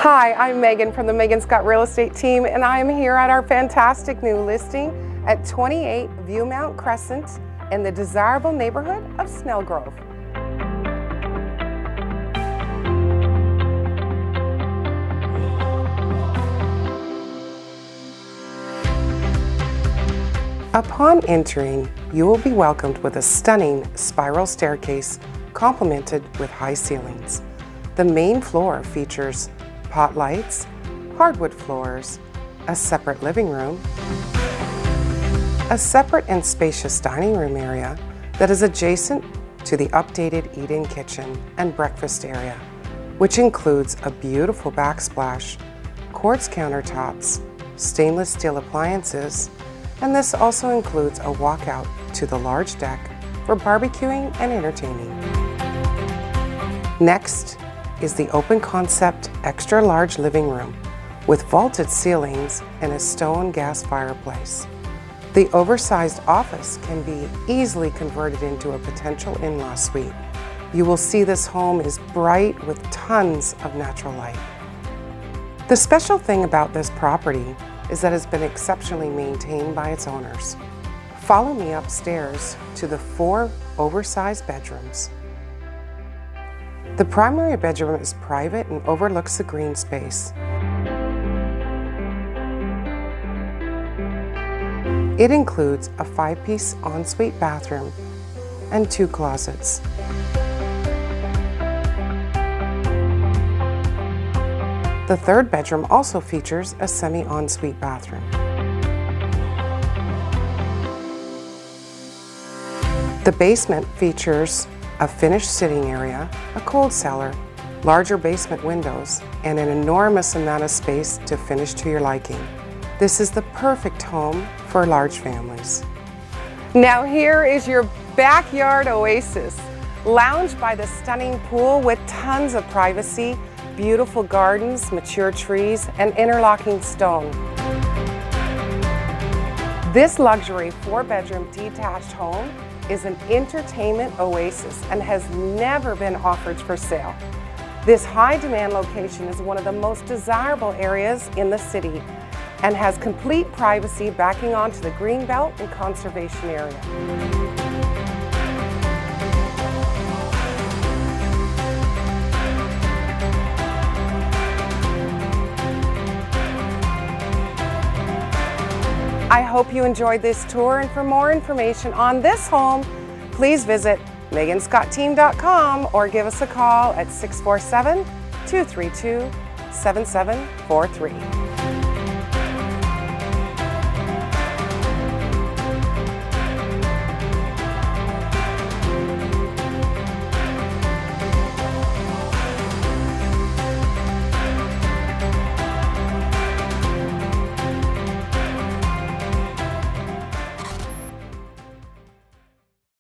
Hi, I'm Megan from the Megan Scott Real Estate team, and I am here at our fantastic new listing at 28 Viewmount Crescent in the desirable neighborhood of Snellgrove. Upon entering, you will be welcomed with a stunning spiral staircase complemented with high ceilings. The main floor features pot lights, hardwood floors, a separate living room, a separate and spacious dining room area that is adjacent to the updated eat-in kitchen and breakfast area, which includes a beautiful backsplash, quartz countertops, stainless steel appliances, and this also includes a walkout to the large deck for barbecuing and entertaining. Next is the open concept extra large living room with vaulted ceilings and a stone gas fireplace. The oversized office can be easily converted into a potential in-law suite. You will see this home is bright with tons of natural light. The special thing about this property is that it's been exceptionally maintained by its owners. Follow me upstairs to the 4 oversized bedrooms. The primary bedroom is private and overlooks the green space. It includes a 5-piece ensuite bathroom and 2 closets. The third bedroom also features a semi-ensuite bathroom. The basement features a finished sitting area, a cold cellar, larger basement windows, and an enormous amount of space to finish to your liking. This is the perfect home for large families. Now here is your backyard oasis. Lounge by the stunning pool with tons of privacy, beautiful gardens, mature trees, and interlocking stone. This luxury 4-bedroom detached home is an entertainment oasis and has never been offered for sale. This high-demand location is one of the most desirable areas in the city and has complete privacy backing onto the greenbelt and conservation area. I hope you enjoyed this tour, and for more information on this home, please visit meganscottteam.com or give us a call at 647-232-7743.